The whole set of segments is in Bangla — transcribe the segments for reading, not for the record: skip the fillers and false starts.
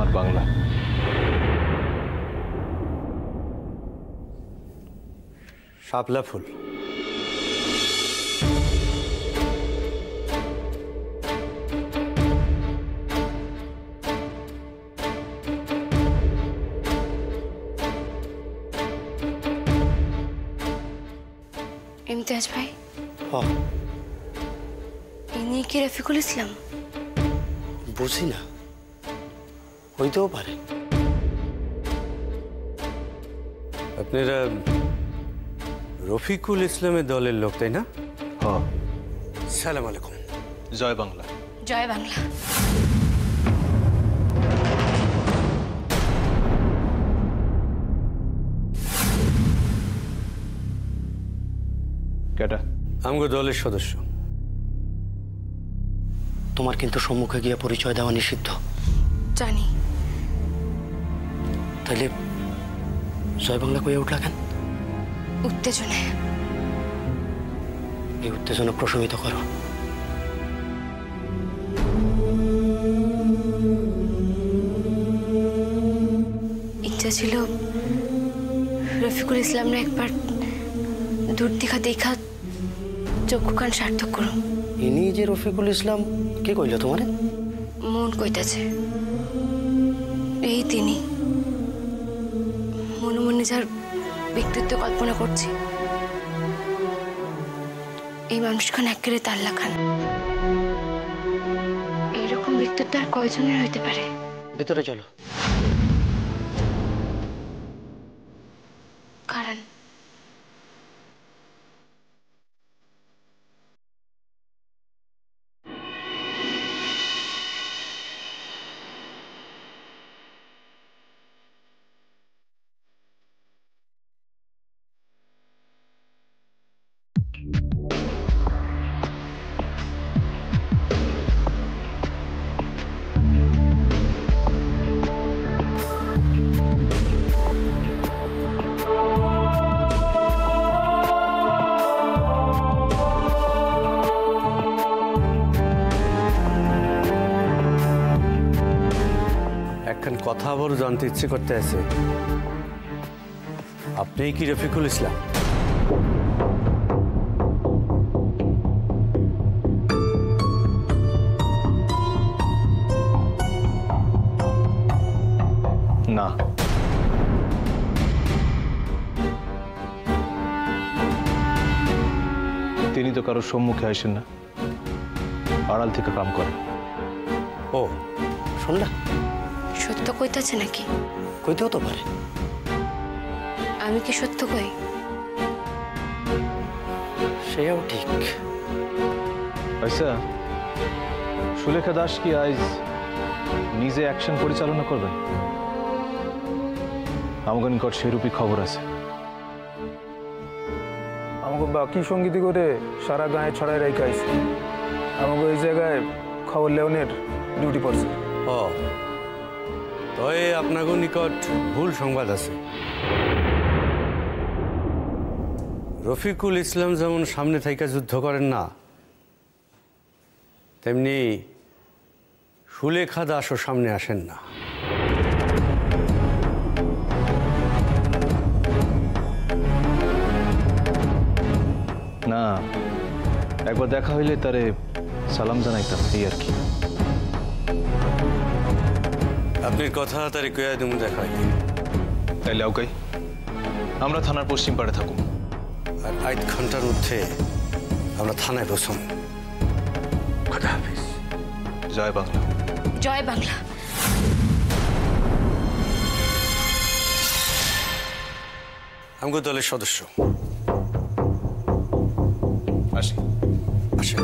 আমার বাংলা। শাপলা ফুল। ইমতিয়াজ ভাই, হ্যাঁ ইনি কি রফিকুল ইসলাম? বুঝি না, হইতেও পারে। আপনারা রফিকুল ইসলামের দলের লোক, তাই না? হ্যাঁ। সালাম আলাইকুম। জয় বাংলা। জয় বাংলা। কেটা? আমগো দলের সদস্য। তোমার কিন্তু সম্মুখে গিয়ে পরিচয় দেওয়া নিষিদ্ধ। জানি। তাহলে জয় বাংলা কইয়া উঠলা কেন? উত্তেজনায়। এই উত্তেজনা প্রশমিত করো। ইচ্ছা ছিল রফিকুল ইসলামরা একবার দূর দেখা চক্ষু কান সার্থক করো। ইনি যে রফিকুল ইসলাম, কে কইল তোমারে? মন কইতাছে এই তিনি। মনে মনে যার ব্যক্তিত্ব কল্পনা করছি, এই মানুষখান একেবারে তাল্লা খান। এইরকম ব্যক্তিত্ব আর কয়জনের হইতে পারে? ভেতরে চলো। কারণ একখান কথা বড় জানতে ইচ্ছে করতে আছে। আপনি কি রফিকুল ইসলাম? না। তিনি তো কারোর সম্মুখে আসেন না, আড়াল থেকে কাম করেন। ও, শুনলা? সত্য কইতাছে নাকি? কইতেও তো পারে। আমি কি সত্য কই? সেও ঠিক। আচ্ছা, সুলেখা দাস কি আজ নিজে অ্যাকশন পরিচালনা করবেন? আমাকে নিকট সেরূপই খবর আছে। আমাকে বাকি সঙ্গীতি করে সারা গায়ে ছড়াই রেখাইছে। আমাকে এই জায়গায় খবর লেওনের ডিউটি পড়ছে। ও, তবে আপনাকে নিকট ভুল সংবাদ আছে। রফিকুল ইসলাম যেমন সামনে থেকে যুদ্ধ করেন না, তেমনি সুলেখা দাসও সামনে আসেন না। না, একবার দেখা হইলে তারে সালাম জানাইতাম, এই আর কি। আপনার কথা তারে কয়া তুমি দেখা হয়নি। তাইলে ওকে আমরা থানার পশ্চিম পাড়ে থাকুম। আর 8 ঘন্টার মধ্যে আমরা থানায় বসুন। খোদা হাফিজ। জয় বাংলা। জয় বাংলা। আমগো দলের সদস্য। আসি। আসেন।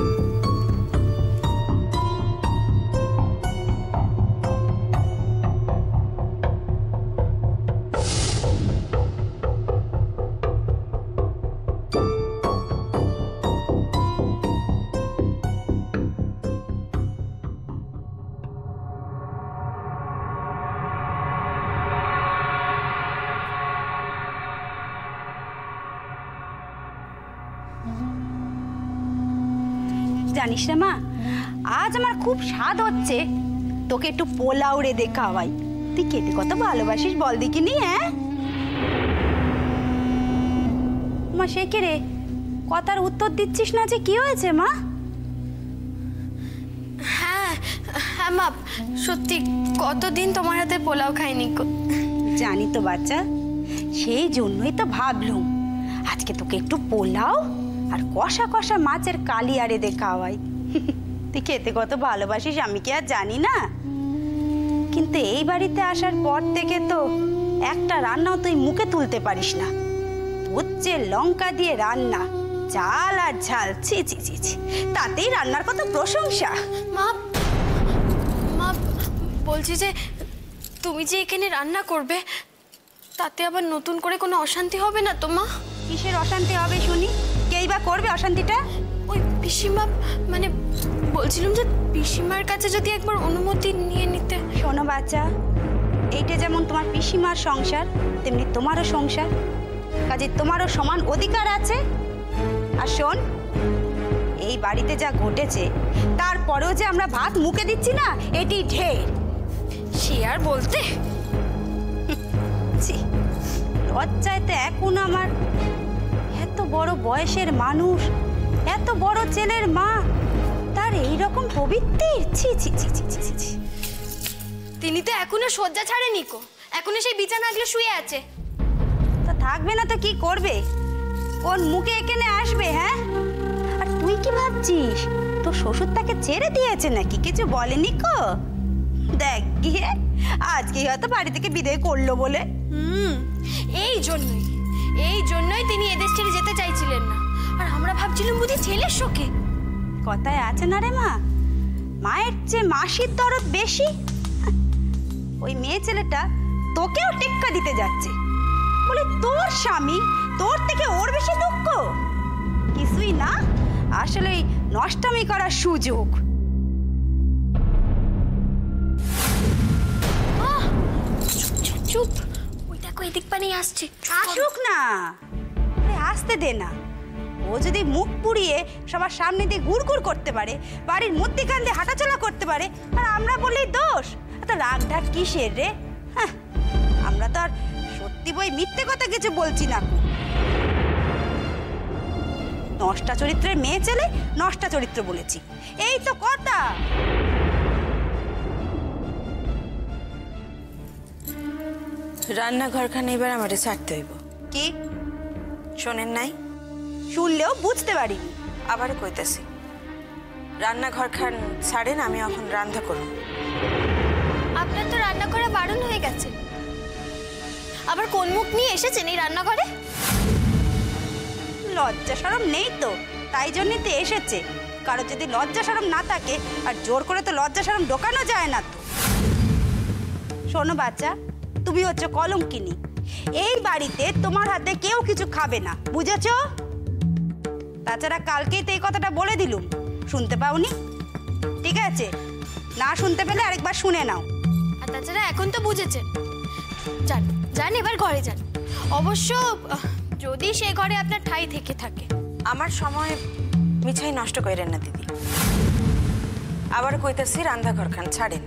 জানিস না মা, আজ আমার খুব স্বাদ হচ্ছে, তোকে একটু পোলাও রে খাওয়াই। তুই খেতে কত ভালোবাসিস বল দেখিনি। হ্যাঁ মা, সে কে রে? কথার উত্তর দিচ্ছিস না যে, কি হয়েছে মা? হ্যাঁ হ্যাঁ মা, সত্যি কতদিন তোমার হাতে পোলাও খাইনি গো। জানি তো বাচ্চা, সেই জন্যই তো ভাবলুম আজকে তোকে একটু পোলাও আর কষা কষা মাছের কালিয়ারে দে খাওয়াই। তুই খেতে কত ভালোবাসিস আমি কি আর জানি না? কিন্তু এই বাড়িতে আসার পর থেকে তো একটা রান্নাও তুই মুখে তুলতে পারিস না। হচ্ছে লঙ্কা দিয়ে রান্না, ঝাল আর ঝাল, ছি ছি ছি ছি, তাতেই রান্নার কত প্রশংসা। মা মা বলছি যে তুমি যে এখানে রান্না করবে, তাতে আবার নতুন করে কোনো অশান্তি হবে না তো মা? কিসের অশান্তি হবে শুনি? কেই বা করবে অশান্তিটা? ওই পিসিমা, মানে বলছিলাম যে পিসিমার কাছে যদি একবার অনুমতি নিয়ে নিতে। শোনো বাচ্চা, এইটা যেমন তোমার পিসিমার সংসার, তেমনি তোমারও সংসার, কাজে তোমারও সমান অধিকার আছে। আর শোন, এই বাড়িতে যা ঘটেছে তারপরেও যে আমরা ভাত মুখে দিচ্ছি না, এটি ঢের। সে আর বলতে, ছি, লজ্জায় তো এখন আমার, এত বড় বয়সের মানুষ, এত বড় ছেলের মা, তার এইরকম পবিত্রের, ছি ছি ছি ছি ছি ছি। তিনি তো এখনো শয্যা ছাড়েনি কো, এখনো সেই বিছানা আগলে শুয়ে আছে। তো থাকবে না তো কি করবে? কোন মুখে এখানে আসবে? হ্যাঁ, আর তুই কি ভাবছিস তোর শ্বশুর তাকে ছেড়ে দিয়েছে নাকি? কিছু বলেনি কো? দেখ গিয়ে আজকে হয়তো বাড়ি থেকে বিদায় করলো বলে। এই জন্যই তিনি এদেশ ছেড়ে যেতে চাইছিলেন না। আর আমরা ভাবছিলাম বুঝি ছেলের শোকে। কথায় আছে না রে মা, মায়ের চেয়ে মাসির দরদ বেশি। ওই মেয়ে ছেলেটা তোকেও টেক্কা দিতে যাচ্ছে বলে তোর স্বামী, তোর থেকে ওর বেশি দুঃখ। কিছুই না, আসলে নষ্টামি করার সুযোগ। চুপ, ওই দেখো এদিক পানি আসছে। আসুক না, আসতে দে না। ও যদি মুখ পুড়িয়ে সবার সামনে দিয়ে গুড়গুড় করতে পারে, বাড়ির মধ্যিখান দিয়ে হাঁটাচলা করতে পারে, আর আমরা বলি দোষ, এত রাগ ঢাক কিসের রে? হ্যাঁ, আমরা তো আর সত্যি বই মিথ্যে কথা কিছু বলছি না। নষ্টা চরিত্রের মেয়ে ছেলে, নষ্টা চরিত্র বলেছি, এই তো কথা। রান্নাঘরখানে এবার আমারে ছাড়তে হইব। কি শোনেন নাই? শুনলেও বুঝতে পারিনি। আবার কইতেছি, রান্নাঘরখান ছাড়েন, আমি এখন রান্না করব। আপনার তো রান্না করা বারণ হয়ে গেছে, আবার কোন মুখ নিয়ে এসেছেন এই রান্নাঘরে? লজ্জা শরম নেই তো, তাই জন্যই তো এসেছে। কারো যদি লজ্জা শরম না থাকে, আর জোর করে তো লজ্জা শরম ঢোকানো যায় না তো। শোনো বাচ্চা, তুমি হচ্ছে কলঙ্কিনী। এই বাড়িতে তোমার হাতে কেউ কিছু খাবে না, বুঝেছো? তাছাড়া কালকেই তো এই কথাটা বলে দিলুম, শুনতে পাওনি? ঠিক আছে, না শুনতে পেলে আরেকবার শুনে নাও। আর তাছাড়া এখন তো বুঝেছেন। যান যান, এবার ঘরে যান। অবশ্য যদি সে ঘরে আপনার ঠাঁই থেকে থাকে। আমার সময় মিছাই নষ্ট করেন না দিদি। আবার কইতেছি, রান্নাঘরখান ছাড়েন।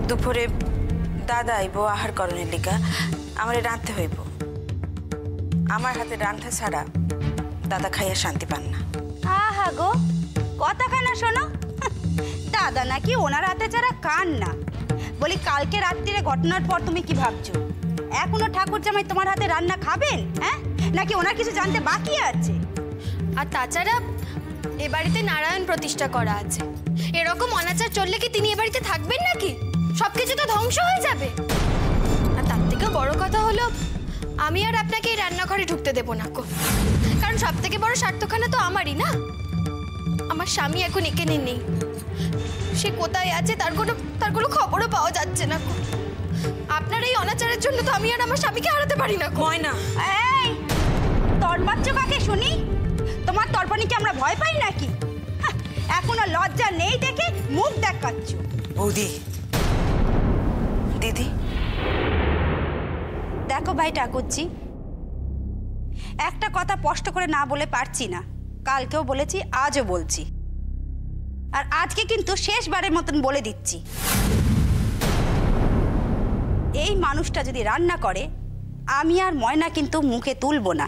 দুপুরে দাদা আইব আহার করণের লিগা, আমার রাঁধতে হইব। আমার হাতে রান্না ছাড়া দাদা খাইয়া শান্তি পান না। আহা গো, কথাখানা শোনো। দাদা নাকি ওনার হাতে ছাড়া কান না। বলি, কালকে রাত্রিরে ঘটনার পর তুমি কি ভাবছো? এখনো ঠাকুর জামাই তোমার হাতে রান্না খাবেন? হ্যাঁ, নাকি ওনার কিছু জানতে বাকি আছে? আর তাছাড়া এ বাড়িতে নারায়ণ প্রতিষ্ঠা করা আছে। এরকম অনাচার চললে কি তিনি এ বাড়িতে থাকবেন নাকি? সবকিছু তো ধ্বংস হয়ে যাবে। আর তার থেকে বড় কথা হলো, আমি আর আপনাকে এই রান্নাঘরে ঢুকতে দেবো না কো। কারণ সব থেকে বড় স্বার্থখানা তো আমারই না। আমার স্বামী এখন এখানে নেই, সে কোথায় আছে তার কোনো খবরও পাওয়া যাচ্ছে না কো। আপনার এই অনাচারের জন্য তো আমি আর আমার স্বামীকে হারাতে পারি না কো। ময়না, এই তরবাচ্চ কাকে শুনি? তোমার তর্পণীকে আমরা ভয় পাই নাকি? এখনো লজ্জা নেই দেখে মুখ দেখাচ্ছ। বৌদি, দিদি, দেখো ভাই ঠাকুরজি, একটা কথা স্পষ্ট করে না বলে পারছি না। কালকেও বলেছি, আজও বলছি, আর আজকে কিন্তু শেষবারের মতন বলে দিচ্ছি, এই মানুষটা যদি রান্না করে আমি আর ময়না কিন্তু মুখে তুলবো না।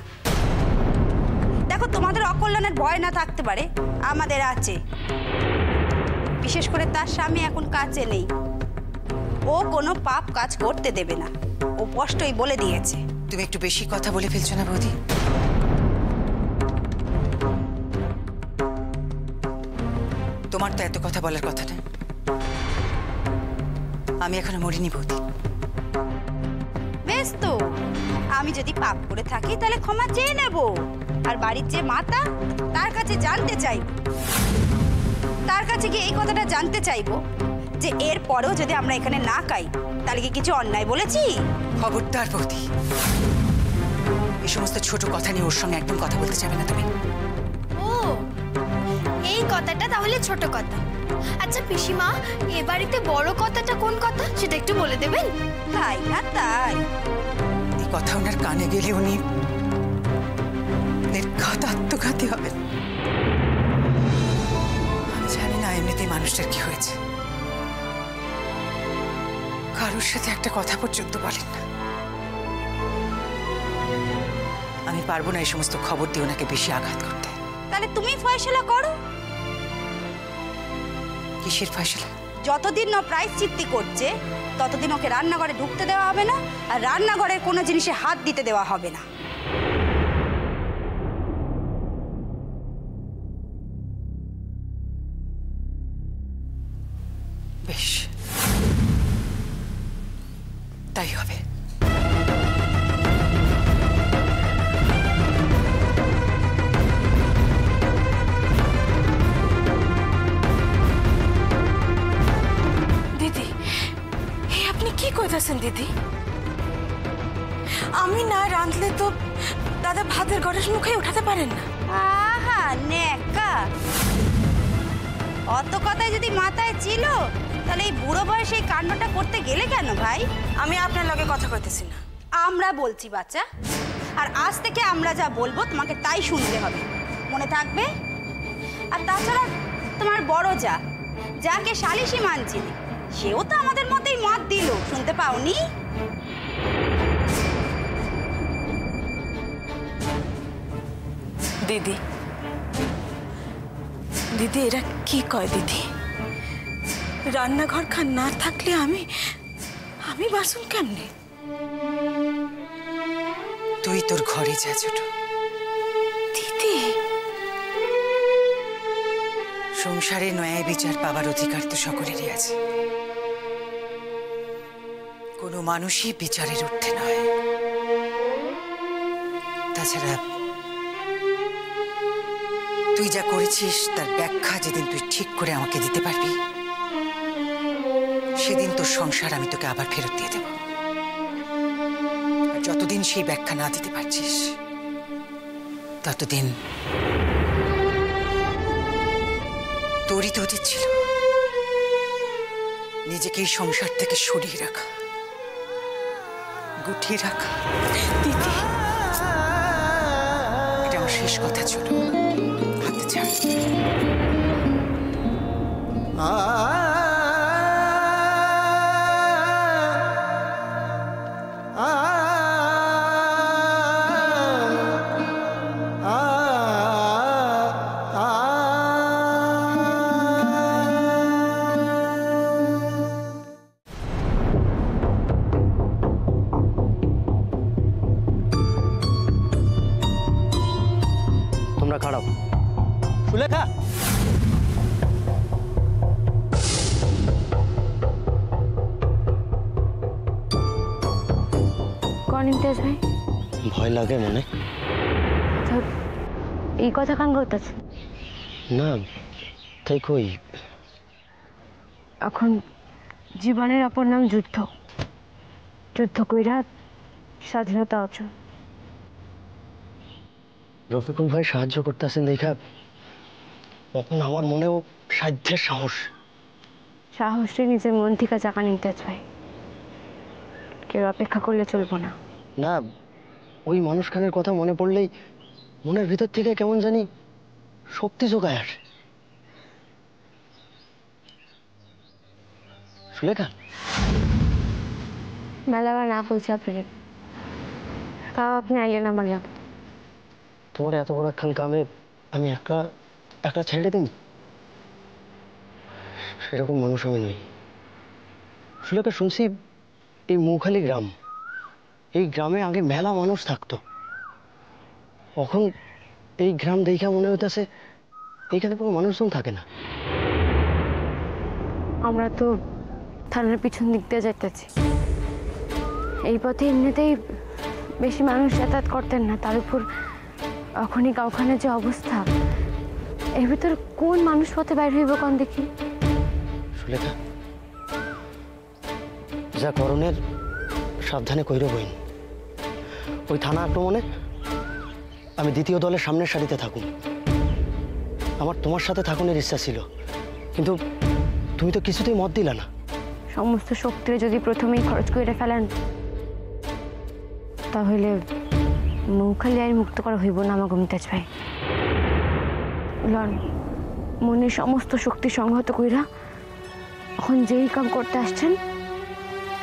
দেখো, তোমাদের অকল্যাণের ভয় না থাকতে পারে, আমাদের আছে। বিশেষ করে তার স্বামী এখন কাছে নেই, ও কোনো পাপ কাজ করতে দেবে না, ও স্পষ্টই বলে দিয়েছে। তুমি একটু বেশি কথা বলে ফেলছো না বৌদি? তোমার তো এত কথা বলার কথা না। আমি এখনো মরিনি বৌদি। বেশ তো, আমি যদি পাপ করে থাকি তাহলে ক্ষমা চেয়ে নেব, আর বাড়ির যে মাতা তার কাছে জানতে চাইব, তার কাছে গিয়ে এই কথাটা জানতে চাইবো যে এর পরেও যদি আমরা এখানে না খাই তাহলে কি কিছু অন্যায় বলেছি? খবরদার বৌদি, এই সমস্ত ছোট কথা নিয়ে ওর সঙ্গে একদম কথা বলতে চাবে না তুমি। ও, এই কথাটা তাহলে ছোট কথা। আচ্ছা পিসিমা, এ বাড়িতে বড় কথাটা কোন কথা সেটা একটু বলে দেবেন? তাই না তাই? এই কথা ওনার কানে গেলে উনি নির্ঘাত আত্মঘাতী হবেন। আমি জানি না এমনিতেই মানুষটার কি হয়েছে, কারোর সাথে একটা কথা পর্যন্ত বলেন না। আমি পারবো না এই সমস্ত খবর দিয়ে ওনাকে বেশি আঘাত করতে। তাহলে তুমি ফয়সালা করো। কিসের ফয়সালা? যতদিন না প্রায়শ্চিত্তি করছে ততদিন ওকে রান্নাঘরে ঢুকতে দেওয়া হবে না, আর রান্নাঘরের কোনো জিনিসে হাত দিতে দেওয়া হবে না। বেশ, তাই হবে। দিদি, আপনি কি কইতাছেন দিদি? আমি না রাঁধলে তো দাদা ভাতের ঘরের মুখে উঠাতে পারেন না। আহা নেকা, অত কথাই যদি মাথায় ছিল তাহলে এই বুড়ো বয়সে এই কাণ্ডটা করতে গেলে কেন ভাই? আমি আপনার লগে কথা কইতেছি না, আমরা বলছি বাচ্চা, আর আজ থেকে আমরা যা বলবো তোমাকে তাই শুনতে হবে, মনে থাকবে? আর তাছাড়া তোমার বড় যা, যাকে শালিশি মানছিলে, সেও তো আমাদের মধ্যেই মত দিল, শুনতে পাওনি? দিদি দিদি এরা কি কয় দিদি? রান্নাঘর খান না থাকলে আমি বাসন কেমনে? তুই তোর ঘরে যা ছোট। দিদি, সংসারে ন্যায় বিচার পাবার অধিকার তো সকলেরই আছে, কোনো মানুষই বিচারের ঊর্ধ্বে নয়। তাছাড়া তুই যা করেছিস তার ব্যাখ্যা যেদিন তুই ঠিক করে আমাকে দিতে পারবি, সেদিন তোর সংসার আমি তোকে আবার ফেরত দিয়ে দেব। আর যতদিন সেই ব্যাখ্যা না দিতে পারছিস ততদিন তোরই তো উচিত ছিল নিজেকে এই সংসার থেকে সরিয়ে রাখা, গুটিয়ে রাখা। দিদি, এটা আমার শেষ কথা ছিল, হাতে ছাড়। তোমরা খারাপ। সুলেখা, কন ইমতিয়াজ ভাই? ভয় লাগে মনে? এই কথা কান করতেছে না, তাই কই। এখন জীবনের অপর নাম যুদ্ধ, যুদ্ধ কইরা স্বাধীনতা অর্জন। রফিকুল ভাই সাহায্য করতেছেন দেখা এখন আমার মনেও সাধ্যের সাহস। সাহসে নিজের মন থেকে জাগান ইমতিয়াজ ভাই, কেউ অপেক্ষা করলে চলবো না। না, ওই মানুষখানের কথা মনে পড়লেই মনের ভিতর থেকে কেমন জানি শক্তি জোগায় আসে। সুলেখা, মেলাবার না বলছি আপনাকে, তাও আপনি আইলেন আমার গ্রাম। তোমার এত বড় একখান গ্রামে আমি একা একা ছেড়ে দিন? সেরকম মানুষ আমি নই। সুলেখা, শুনছি এই মৌখালি গ্রাম, এই গ্রামে আগে মেলা মানুষ থাকতো। এখন এই গ্রাম দেখা মনে হইতেছে এইখানে কোনো মানুষজন থাকে না। আমরা তো থানার পিছন দিক দিয়ে যাইতেছি। এই পথে এমনিতেই বেশি মানুষ যাতায়াত করতেন না, তার উপর এখনই গাঁওখানের যে অবস্থা, এর ভিতর কোন মানুষ পথে বাইর হইব কোন দেখি। সুলেখা, যা করণের সাবধানে কইর বইন। ওই থানা আক্রমণে আমি দ্বিতীয় দলের সামনের সারিতে থাকুন। আমার তোমার সাথে থাকুনের ইচ্ছা ছিল, কিন্তু তুমি তো কিছুতেই মত দিলা না। সমস্ত শক্তিরে যদি প্রথমেই খরচ করে ফেলেন, তাহলে মৌখালি আর মুক্ত করা হইব না আমার মিতাজ ভাই। লন, মনের সমস্ত শক্তি সংহত কইরা এখন যেই কাম করতে আসছেন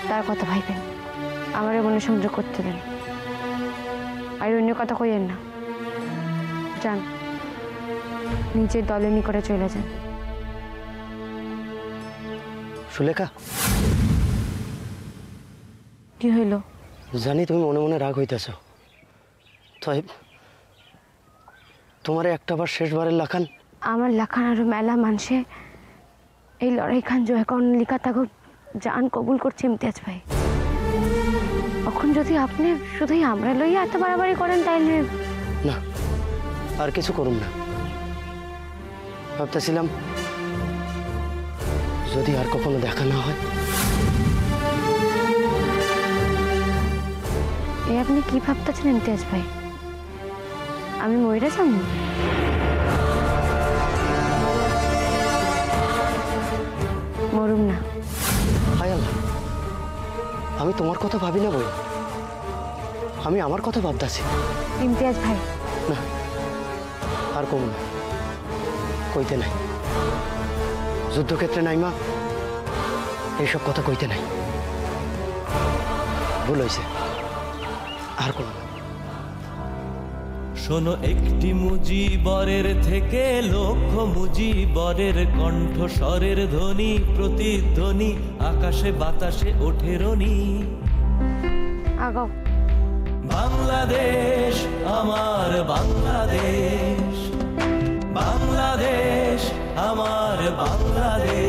তার কথা ভাইবেন, আমারে মনে সংযোগ করতে দেন, আর অন্য কথা কইয়েন না। যান, নিজের দলের নিকটে চলে যান। সুলেখা, কি হইল? জানি তুমি মনে মনে রাগ হইতেছ, তাই তোমার একটাবার শেষবারের লাখান। আমার লেখান আরো মেলা মানুষে এই লড়াই খান জয় কর্ণ লিখা তাকে জান কবুল করছে ইমতিয়াজ ভাই। এখন যদি আপনি শুধুই আমরা লইয়া এত বাড়াবাড়ি করেন, তাইলে না, আর কিছু করুন না। ভাবতেছিলাম যদি আর কখনো দেখা না হয়। এ আপনি কি ভাবতেছেন ইমতিয়াজ ভাই? আমি মইরা যাব? মরুম না। হায় আল্লাহ, আমি তোমার কথা ভাবি না বই, আমি আমার কথা ভাবতেছি। ইমতিয়াজ ভাই, না, আর কম না, কইতে নাই। যুদ্ধক্ষেত্রে নাই মা, এইসব কথা কইতে নাই। ভুল হয়েছে, আর কম না। শোনো, একটি মুজিবরের থেকে লক্ষ মুজিবরের কণ্ঠস্বরের ধ্বনি, প্রতিধ্বনি আকাশে বাতাসে ওঠে রনি। আগাও। বাংলাদেশ আমার বাংলাদেশ, বাংলাদেশ আমার বাংলাদেশ।